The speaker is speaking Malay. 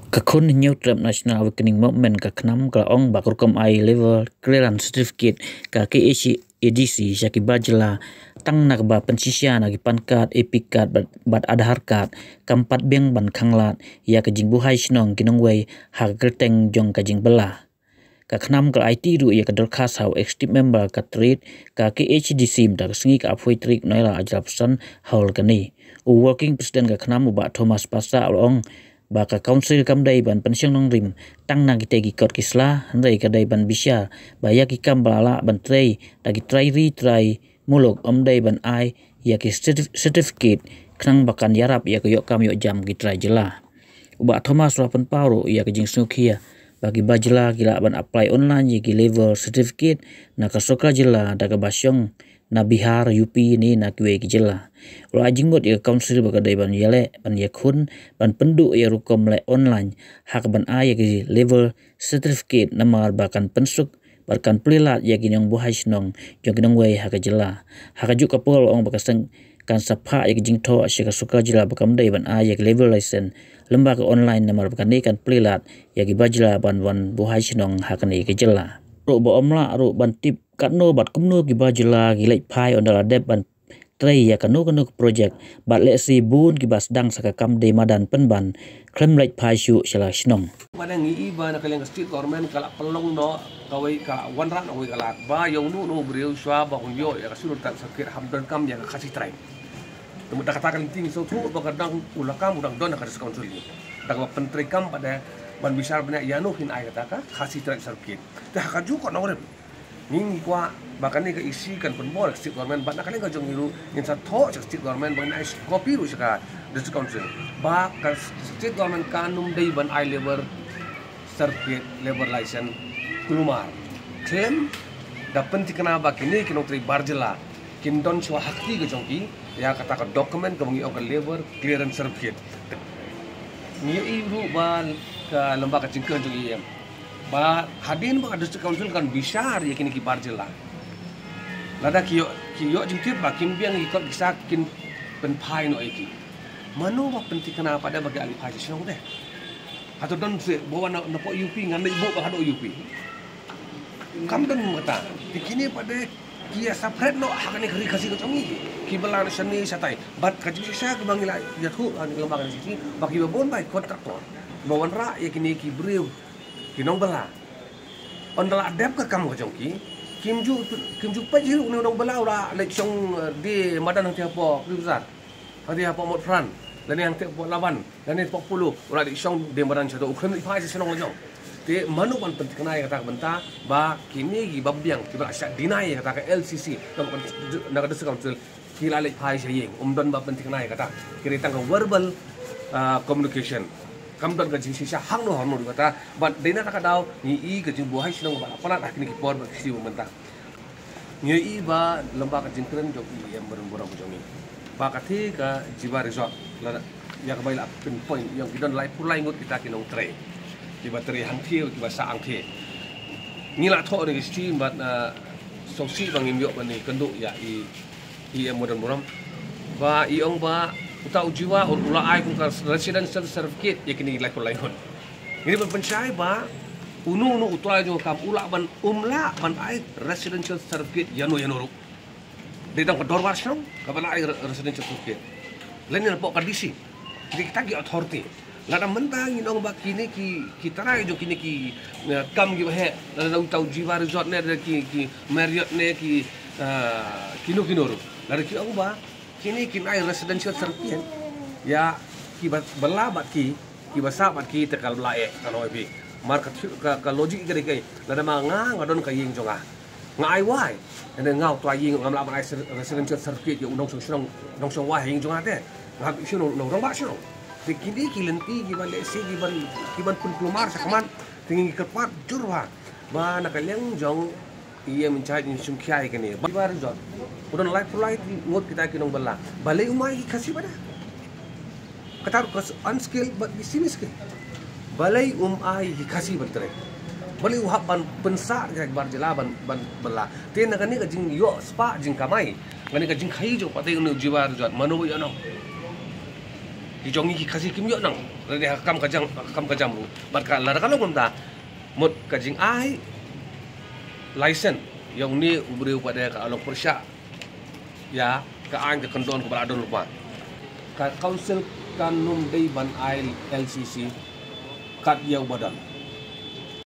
Kakun New Trap National Awakening Movement kaknam ong bakurkom ai level clearance certificate ka KHADC syaki bajla tang nakba pensisya nagi pankat epic card bat adhar card kampat beng ban khanglat ya kajing buhai shnong kinongwei hak gerteng jong kajing bela kaknam ka IT ru ya kadarkhas hau active member ka treat ka KHDC mda sngi ka apoi trik noira ajapsan haul kani working president kaknam ba Thomas Pasa ong baka council kamdai ban pensiang nong rim tang nang kitegi kot kisla handai kadai ban bisya baya ki kambala ban trai dagi try muluk omdai ban ai ya ki certificate knang bakan yarap ya ko kam yo jam ki try jela uba Thomas rapan paro ya ki jing snukia bagi bajela gila ban apply online ya ki level certificate na kasoka jela daga basyong na Bihar UP ni na kwe ki jela ula jingot ya council bakadai ban yale ban yakun ban pendu ya rukom le online hak ban a ya ki level certificate namar bakan pensuk barkan plilat ya ginyong buhai snong jong ginong wei hak jela hak ju kapol ong bakaseng kan sapha ya jing tho asyika suka jela bakam dai ban a ya level license lembaga online namar bakan ni kan plilat ya ki bajla ban buhai snong hak ni ki jela ro bo omla ro ban tip katno bat kumno ki bajla gi lek phai ondala dep ban trai ya kanu project bat le si bun ki bas dang saka kam de madan penban klem lek phai shu shala shnong madang i ba na kaleng state government kala pelong no kawai ka wanran oi kala ba yong nu breu shwa ba hunyo ya kasulur tak sakit hamdan kam ya kasih trai temu dak katakan ting so tu ba kadang ulakam udang don ka council ni dak ba pentri kam pada ban bisar bena ya no hin ai kata kasih trai sakit dah kaju ko no ning kwa bahkan ni ke isi kan penbol state government bat nakale ka jong iru in sa tho state government ban ai copy ru saka district council ba ka state government kanum dei ban ai level certificate level license kulumar claim dapat tikana ba kini kinong tri barjela kin don swa hakti ke jong ki ya kata ka dokumen ka bangi ka level clearance certificate ni iru ba ka lembaga cingkeun jong IM ba hadin ba district council kan bisar ya kini ki barjela lada kiyo jingtip ba kim biang ikot bisa kin penpai no iki mano ba penting kenapa ada bagi alih haji sino deh atau don se bawa na po UP ngan ibu ba hado UP kam don mata dikini pada kia sapret no hakani kari kasih ketongi ki belan seni satai bat kaji sisa ke bangila ya tu an lembaga sini bagi babon bai kontraktor bawan ra ya kini ki breu kinong bela ondala adep ke kamu jongki kim ju pajiru ni dong bela ora leksyong di madan hang tiapo besar hang tiapo mot fran dan yang tiapo lawan dan ni 40 ora leksyong di madan chato ukhem ifai senong lejong te manu pan penting kenai kata benta ba kini gi babyang ki ba syak dinai kata ke LCC kam nak ada council kila lek phai saying don ba penting kenai kata kiri tang verbal communication kam don ka jingsi sya hang no hormon kata bat dena ka daw ni i ka jing buhai sinong ba pala tak ni ki por ba si mentah ni i ba lembaga jingkren jok i yang berumur jomi ba ka thi ka jiwa resort la ya ka baila pin point yang kidon lai pulai ngut kita kinong tre di bateri hang thiu ki ba sa ang the ni la tho ni sti bat soksi bang im yo ba ni kenduk ya i yang muram ba i ong ba uta ujiwa ula ai kun residential certificate ya kini lai kulai hon ini berpencai ba unu utua jo kam ula ban umla ban ai residential certificate yanu ru de dang dor wasong ka ban ai residential certificate lain ni pok kadisi jadi kita gi authority lada mentang inong ba kini ki tarai jo kini ki kam gi he lada uta ujiwa resort ne ki Marriott ne ki kino ru lada ki ong ba kini kinai residential certificate ya kibat belabat ki basabat ki tekal belae kalau ibi market ka logic gede kai lada manga ngadon ka ying jonga ngai wai ene ngau twa ying ngam la ban residential certificate ya unong song wai ying jonga te ngap sino no rong ba sino tikini kilenti ki ban lesi ki ban pun plumar sakaman tinggi kepat jurwa ba nakaleng jong ia mencari insum kiai kini baru jod udah live ngot kita kinong bela balai umai kasih pada kata kas unskill but sini skill balai umai kasih betre balai uhap ban pensa jak bar jelaban ban bela ten kan ni ka jing yo spa jing kamai kan ni ka jing khai jo patai unu jiwa jod manu yo no Kijongi ki kasih kim yo nang re kam kajam lu bat ka lar kalau ngam mut kajing ai license yang ni ubri pada ka alok persya ya ka ang ke kendon ke baladon lupa ka council kanum dei ban ai LCC kat yang badan